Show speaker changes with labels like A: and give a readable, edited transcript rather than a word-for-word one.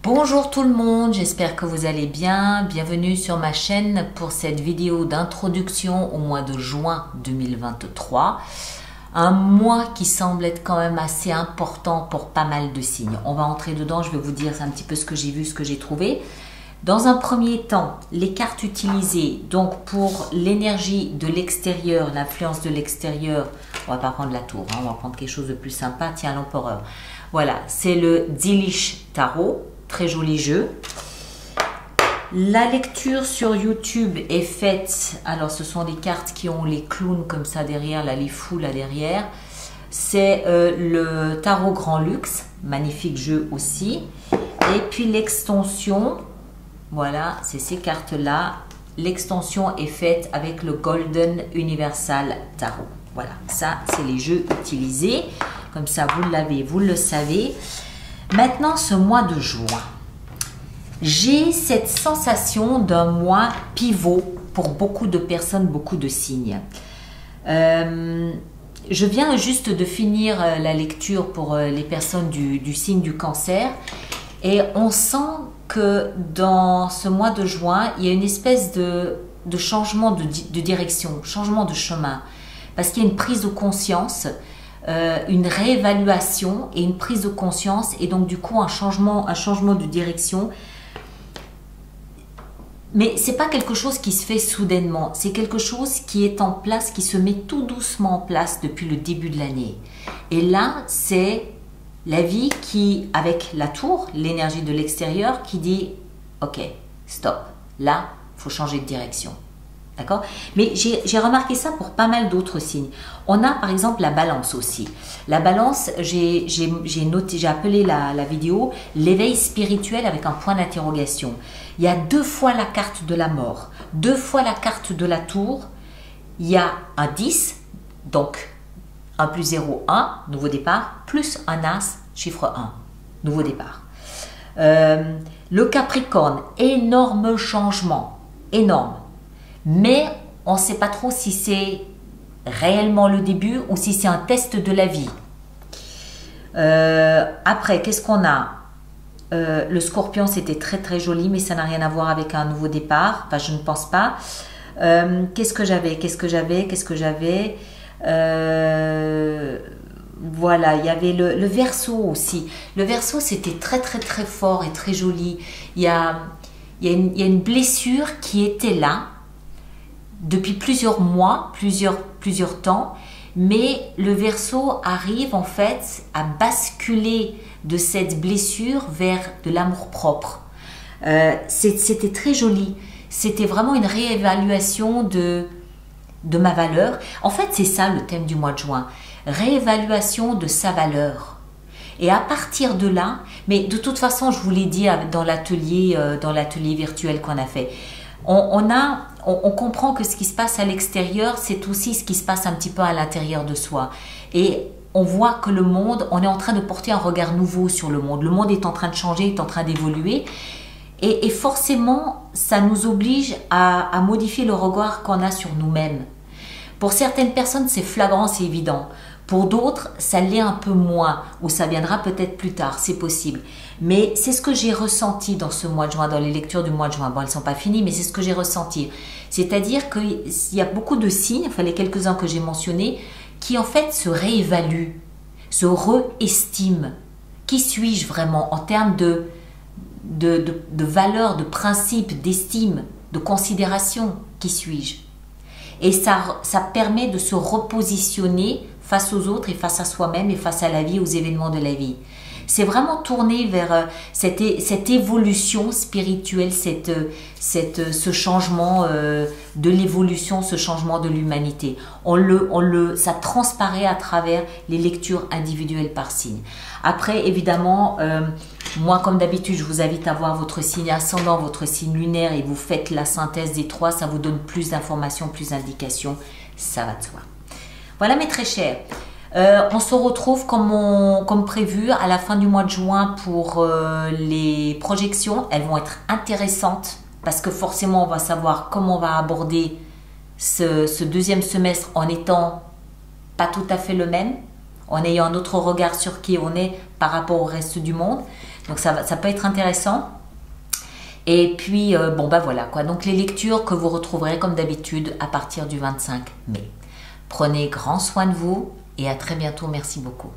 A: Bonjour tout le monde, j'espère que vous allez bien. Bienvenue sur ma chaîne pour cette vidéo d'introduction au mois de juin 2023. Un mois qui semble être quand même assez important pour pas mal de signes. On va entrer dedans, je vais vous dire un petit peu ce que j'ai vu, ce que j'ai trouvé. Dans un premier temps, les cartes utilisées, donc pour l'énergie de l'extérieur, l'influence de l'extérieur, on va pas prendre la tour, on va prendre quelque chose de plus sympa, tiens l'empereur. Voilà, c'est le Delish Tarot, très joli jeu. La lecture sur YouTube est faite, alors ce sont des cartes qui ont les clowns comme ça derrière, là, les fous là derrière. C'est le Tarot Grand Luxe, magnifique jeu aussi. Et puis l'extension, voilà, c'est ces cartes-là. L'extension est faite avec le Golden Universal Tarot. Voilà, ça, c'est les jeux utilisés. Comme ça, vous l'avez, vous le savez. Maintenant, ce mois de juin, j'ai cette sensation d'un mois pivot pour beaucoup de personnes, beaucoup de signes. Je viens juste de finir la lecture pour les personnes du signe du cancer. Et on sent que dans ce mois de juin, il y a une espèce de changement de direction, changement de chemin. Parce qu'il y a une prise de conscience, une réévaluation et une prise de conscience. Et donc du coup, un changement de direction. Mais ce n'est pas quelque chose qui se fait soudainement. C'est quelque chose qui est en place, qui se met tout doucement en place depuis le début de l'année. Et là, c'est la vie qui, avec la tour, l'énergie de l'extérieur, qui dit « Ok, stop, là, il faut changer de direction. » D'accord? Mais j'ai remarqué ça pour pas mal d'autres signes. On a par exemple la balance aussi. La balance, j'ai appelé la vidéo « L'éveil spirituel » avec un point d'interrogation. Il y a 2 fois la carte de la mort, 2 fois la carte de la tour. Il y a un 10, donc 1 plus 0, 1, nouveau départ, plus un as, chiffre 1, nouveau départ. Le Capricorne, énorme changement, énorme. Mais on ne sait pas trop si c'est réellement le début ou si c'est un test de la vie. Après, qu'est-ce qu'on a? Le Scorpion, c'était très très joli, mais ça n'a rien à voir avec un nouveau départ. Enfin, je ne pense pas. Qu'est-ce que j'avais? Voilà, il y avait le Verseau aussi. Le Verseau, c'était très très très fort et très joli. Il y a une blessure qui était là depuis plusieurs mois, plusieurs temps, mais le Verseau arrive en fait à basculer de cette blessure vers de l'amour-propre. C'était très joli. C'était vraiment une réévaluation de ma valeur. En fait, c'est ça le thème du mois de juin. Réévaluation de sa valeur. Et à partir de là, mais de toute façon, je vous l'ai dit dans l'atelier virtuel qu'on a fait, on comprend que ce qui se passe à l'extérieur, c'est aussi ce qui se passe un petit peu à l'intérieur de soi. Et on voit que le monde, on est en train de porter un regard nouveau sur le monde. Le monde est en train de changer, est en train d'évoluer. Et forcément, ça nous oblige à modifier le regard qu'on a sur nous-mêmes. Pour certaines personnes, c'est flagrant, c'est évident. Pour d'autres, ça l'est un peu moins, ou ça viendra peut-être plus tard, c'est possible. Mais c'est ce que j'ai ressenti dans ce mois de juin, dans les lectures du mois de juin. Bon, elles ne sont pas finies, mais c'est ce que j'ai ressenti. C'est-à-dire qu'il y a beaucoup de signes, enfin les quelques-uns que j'ai mentionnés, qui en fait se réévaluent, se réestiment. Qui suis-je vraiment en termes de valeur, de principe, d'estime, de considération? Qui suis-je? Et ça permet de se repositionner face aux autres et face à soi-même et face à la vie, aux événements de la vie. C'est vraiment tourné vers cette évolution spirituelle, ce changement de l'évolution, ce changement de l'humanité. Ça transparaît à travers les lectures individuelles par signe. Après, évidemment, moi, comme d'habitude, je vous invite à voir votre signe ascendant, votre signe lunaire et vous faites la synthèse des 3. Ça vous donne plus d'informations, plus d'indications. Ça va de soi. Voilà mes très chers. On se retrouve comme prévu à la fin du mois de juin pour les projections. Elles vont être intéressantes parce que forcément on va savoir comment on va aborder ce deuxième semestre en étant pas tout à fait le même, en ayant un autre regard sur qui on est par rapport au reste du monde. Donc ça peut être intéressant. Et puis, bon bah voilà quoi. Donc les lectures que vous retrouverez comme d'habitude à partir du 25 mai. Prenez grand soin de vous et à très bientôt. Merci beaucoup.